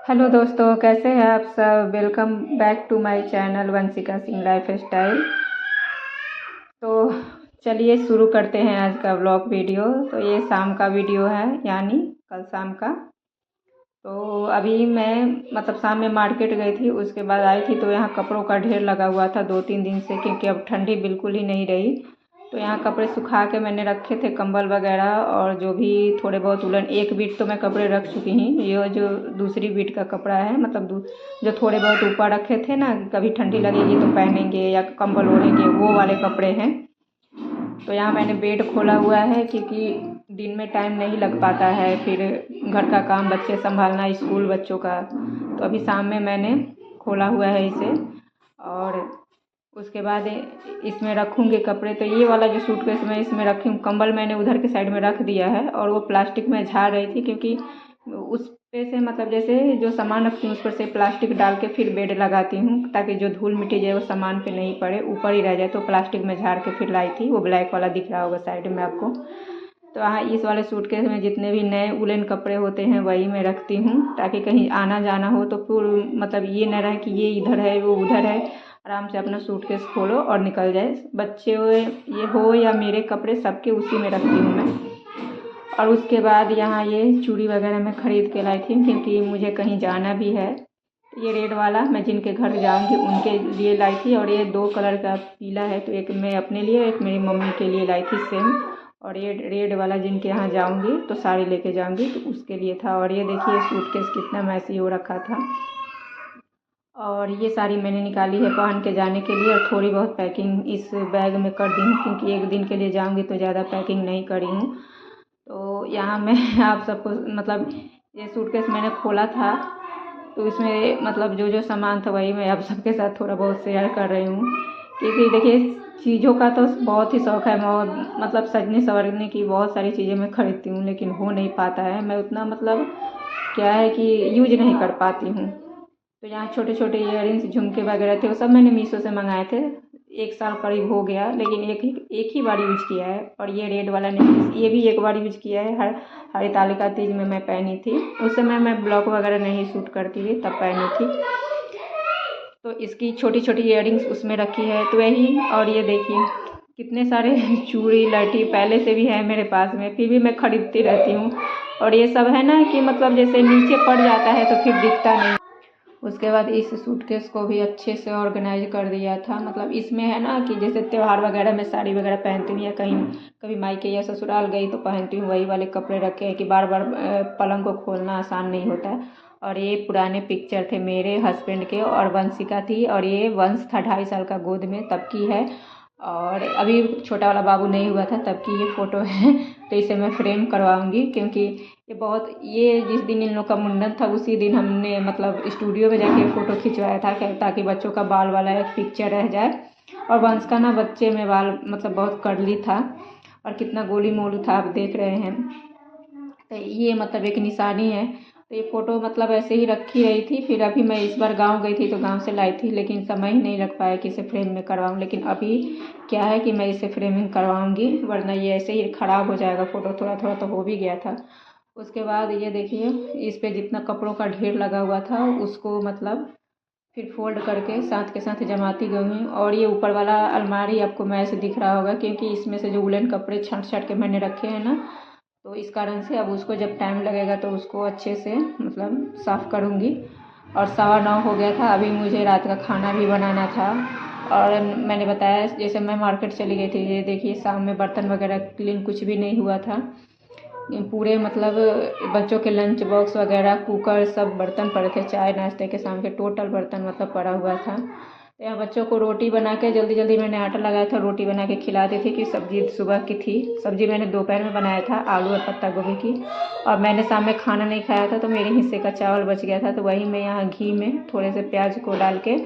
Hello दोस्तों, कैसे हैं आप सब। Welcome back to my channel Vanshika Singh lifestyle. तो चलिए शुरू करते हैं आज का व्लॉग वीडियो। तो ये शाम का वीडियो है, यानी कल शाम का। तो अभी मैं शाम में मार्केट गई थी, उसके बाद आई थी तो यहाँ कपड़ों का ढेर लगा हुआ था 2-3 दिन से, क्योंकि अब ठंडी बिल्कुल ही नहीं रही। तो यहाँ कपड़े सुखा के मैंने रखे थे, कंबल वगैरह और जो भी थोड़े बहुत उलन। एक बीट तो मैं कपड़े रख चुकी हूँ, ये जो दूसरी बीट का कपड़ा है, जो थोड़े बहुत ऊपर रखे थे ना, कभी ठंडी लगेगी तो पहनेंगे या कंबल ओढ़ेंगे, वो वाले कपड़े हैं। तो यहाँ मैंने बेड खोला हुआ है, क्योंकि दिन में टाइम नहीं लग पाता है, फिर घर का काम, बच्चे संभालना, स्कूल बच्चों का। तो अभी शाम में मैंने खोला हुआ है इसे, और उसके बाद इसमें रखूँगी कपड़े। तो ये वाला जो सूटकेस मैं इसमें रखी हूँ, कंबल मैंने उधर के साइड में रख दिया है, और वो प्लास्टिक में झाड़ रही थी, क्योंकि उस पे से जैसे जो सामान रखती हूँ उस पर से प्लास्टिक डाल के फिर बेड लगाती हूँ, ताकि जो धूल मिट्टी जाए वो सामान पे नहीं पड़े, ऊपर ही रह जाए। तो प्लास्टिक में झाड़ के फिर लाई थी, वो ब्लैक वाला दिख रहा होगा साइड में आपको। तो हाँ, इस वाले सूटकेस में जितने भी नए उलन कपड़े होते हैं वही मैं रखती हूँ, ताकि कहीं आना जाना हो तो फिर ये न रहे कि ये इधर है वो उधर है। आराम से अपना सूटकेस खोलो और निकल जाए। बच्चे हो ये हो या मेरे कपड़े, सबके उसी में रखती हूँ मैं। और उसके बाद यहाँ ये चूड़ी वगैरह मैं ख़रीद के लाई थी, क्योंकि मुझे कहीं जाना भी है। ये रेड वाला मैं जिनके घर जाऊंगी उनके लिए लाई थी, और ये 2 कलर का पीला है, तो एक मैं अपने लिए, एक मेरी मम्मी के लिए लाई थी सेम। और ये रेड वाला जिनके यहाँ जाऊंगी तो साड़ी लेके जाऊंगी तो उसके लिए था। और ये देखिए सूटकेस कितना मैसी हो रखा था। और ये साड़ी मैंने निकाली है पहन के जाने के लिए, और थोड़ी बहुत पैकिंग इस बैग में कर दी हूँ, क्योंकि एक दिन के लिए जाऊँगी तो ज़्यादा पैकिंग नहीं करी हूँ। तो यहाँ मैं आप सबको ये सूटकेस मैंने खोला था, तो इसमें जो जो सामान था वही मैं आप सबके साथ थोड़ा बहुत शेयर कर रही हूँ। क्योंकि देखिए चीज़ों का तो बहुत ही शौक़ है, और सजने संवरने की बहुत सारी चीज़ें मैं खरीदती हूँ, लेकिन हो नहीं पाता है। मैं उतना क्या है कि यूज नहीं कर पाती हूँ। तो यहाँ छोटे छोटे इयररिंग्स, झुमके वगैरह थे, वो सब मैंने मीशो से मंगाए थे। 1 साल करीब हो गया, लेकिन एक ही बार यूज किया है। और ये रेड वाला नेकलेस, ये भी एक बार यूज किया है, हरितालिका तीज में मैं पहनी थी। उस समय मैं ब्लॉक वगैरह नहीं शूट करती थी, तब पहनी थी। तो इसकी छोटी छोटी इयररिंग्स उसमें रखी है, तो वही। और ये देखिए कितने सारे चूड़ी लहठी पहले से भी है मेरे पास में, फिर भी मैं खरीदती रहती हूँ। और ये सब है ना कि जैसे नीचे पड़ जाता है तो फिर दिखता नहीं। उसके बाद इस सूटकेस को भी अच्छे से ऑर्गेनाइज कर दिया था। इसमें है ना कि जैसे त्यौहार वगैरह में साड़ी वगैरह पहनती हूँ, या कहीं कभी मायके या ससुराल गई तो पहनती हूँ, वही वाले कपड़े रखे हैं कि बार बार पलंग को खोलना आसान नहीं होता है। और ये पुराने पिक्चर थे मेरे हस्बैंड के, और वंशिका थी, और ये वंश था 2.5 साल का गोद में, तब की है। और अभी छोटा वाला बाबू नहीं हुआ था तब की ये फ़ोटो है। तो इसे मैं फ्रेम करवाऊंगी, क्योंकि ये जिस दिन इन लोग का मुंडन था उसी दिन हमने स्टूडियो में जाके फ़ोटो खिंचवाया था, ताकि बच्चों का बाल वाला एक पिक्चर रह जाए। और वंश का ना बच्चे में बाल बहुत कर्ली था, और कितना गोली मोलू था, आप देख रहे हैं। तो ये एक निशानी है। तो ये फ़ोटो ऐसे ही रखी रही थी। फिर अभी मैं इस बार गांव गई थी तो गांव से लाई थी, लेकिन समय ही नहीं लग पाया कि इसे फ्रेम में करवाऊँ। लेकिन अभी क्या है कि मैं इसे फ्रेमिंग करवाऊँगी, वरना ये ऐसे ही ख़राब हो जाएगा। फ़ोटो थोड़ा थोड़ा तो हो भी गया था। उसके बाद ये देखिए इस पे जितना कपड़ों का ढेर लगा हुआ था उसको फिर फोल्ड करके साथ के साथ जमाती गई हूँ। और ये ऊपर वाला अलमारी आपको मैं ऐसे दिख रहा होगा, क्योंकि इसमें से जो उलन कपड़े छँट छँट के मैंने रखे हैं ना, तो इस कारण से अब उसको जब टाइम लगेगा तो उसको अच्छे से साफ़ करूँगी। और 9:15 हो गया था, अभी मुझे रात का खाना भी बनाना था। और मैंने बताया जैसे मैं मार्केट चली गई थी, ये देखिए शाम में बर्तन वगैरह क्लीन कुछ भी नहीं हुआ था। पूरे बच्चों के लंच बॉक्स वगैरह, कुकर, सब बर्तन पड़े थे, चाय नाश्ते के, शाम के टोटल बर्तन पड़ा हुआ था। तो यहाँ बच्चों को रोटी बना के जल्दी जल्दी मैंने आटा लगाया था, रोटी बना के खिला दी थी। कि सब्जी सुबह की थी, सब्जी मैंने दोपहर में बनाया था, आलू और पत्ता गोभी की। और मैंने शाम में खाना नहीं खाया था, तो मेरे हिस्से का चावल बच गया था, तो वही मैं यहाँ घी में थोड़े से प्याज को डाल के,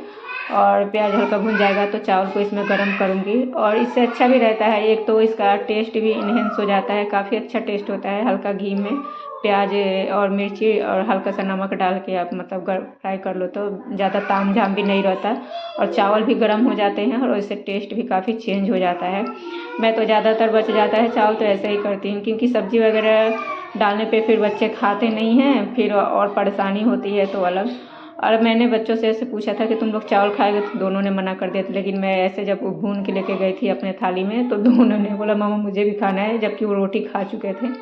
और प्याज हल्का भुन जाएगा तो चावल को इसमें गर्म करूँगी। और इससे अच्छा भी रहता है, एक तो इसका टेस्ट भी इन्हेंस हो जाता है, काफ़ी अच्छा टेस्ट होता है हल्का घी में प्याज और मिर्ची और हल्का सा नमक डाल के आप मतलब फ्राई कर लो तो ज़्यादा ताम झाम भी नहीं रहता और चावल भी गर्म हो जाते हैं और इससे टेस्ट भी काफ़ी चेंज हो जाता है। मैं तो ज़्यादातर बच जाता है चावल तो ऐसे ही करती हूँ, क्योंकि सब्ज़ी वगैरह डालने पे फिर बच्चे खाते नहीं हैं, फिर और परेशानी होती है तो अलग। और मैंने बच्चों से ऐसे पूछा था कि तुम लोग चावल खाएंगे, तो दोनों ने मना कर दिया था। लेकिन मैं ऐसे जब भून के लेके गई थी अपने थाली में तो दोनों ने बोला मामा मुझे भी खाना है, जबकि वो रोटी खा चुके थे।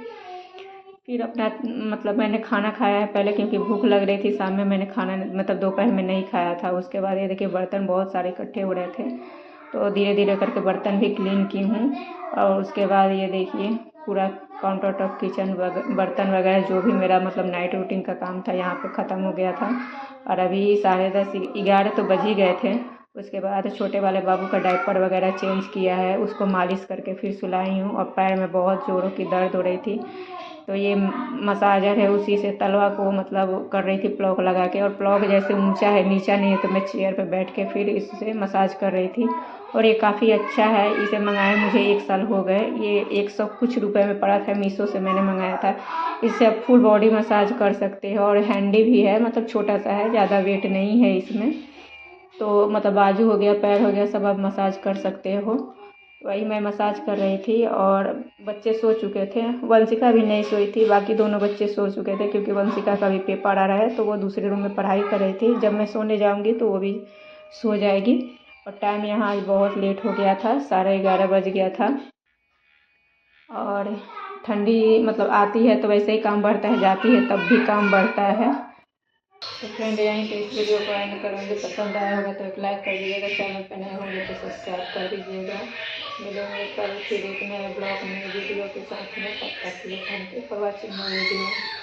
फिर अपना मतलब मैंने खाना खाया है पहले, क्योंकि भूख लग रही थी। शाम में मैंने खाना मतलब दोपहर में नहीं खाया था। उसके बाद ये देखिए बर्तन बहुत सारे इकट्ठे हो रहे थे, तो धीरे धीरे करके बर्तन भी क्लीन की हूँ। और उसके बाद ये देखिए पूरा काउंटर टॉप किचन बर्तन वगैरह जो भी मेरा मतलब नाइट रूटीन का काम था यहाँ पे ख़त्म हो गया था। और अभी 10:30 11 तो बज ही गए थे। उसके बाद छोटे वाले बाबू का डायपर वगैरह चेंज किया है, उसको मालिश करके फिर सुलाई हूँ। और पैर में बहुत ज़ोरों की दर्द हो रही थी, तो ये मसाजर है उसी से तलवा को मतलब कर रही थी प्लॉक लगा के। और प्लॉक जैसे ऊंचा है नीचा नहीं है, तो मैं चेयर पे बैठ के फिर इससे मसाज कर रही थी। और ये काफ़ी अच्छा है, इसे मंगाए मुझे 1 साल हो गए। ये 100 कुछ रुपए में पड़ा था, मीशो से मैंने मंगाया था। इससे आप फुल बॉडी मसाज कर सकते हो और हैंडी भी है, मतलब छोटा सा है, ज़्यादा वेट नहीं है इसमें। तो मतलब बाजू हो गया पैर हो गया सब आप मसाज कर सकते हो। वही मैं मसाज कर रही थी और बच्चे सो चुके थे। वंशिका भी नहीं सोई थी, बाकी दोनों बच्चे सो चुके थे, क्योंकि वंशिका का भी पेपर आ रहा है तो वो दूसरे रूम में पढ़ाई कर रही थी। जब मैं सोने जाऊंगी तो वो भी सो जाएगी। और टाइम यहाँ आज बहुत लेट हो गया था, 11:30 बज गया था। और ठंडी मतलब आती है तो वैसे ही काम बढ़ता है, जाती है तब भी काम बढ़ता है। तो फ्रेंड यहीं पे इस वीडियो को एंड करूँगी। पसंद आया होगा तो एक लाइक कर दीजिएगा, चैनल पर नए होंगे तो सब्सक्राइब कर दीजिएगा। मिलेंगे कल फिर एक नए ब्लॉग में वीडियो के साथ में। तब तक के लिए thank you for watching my video.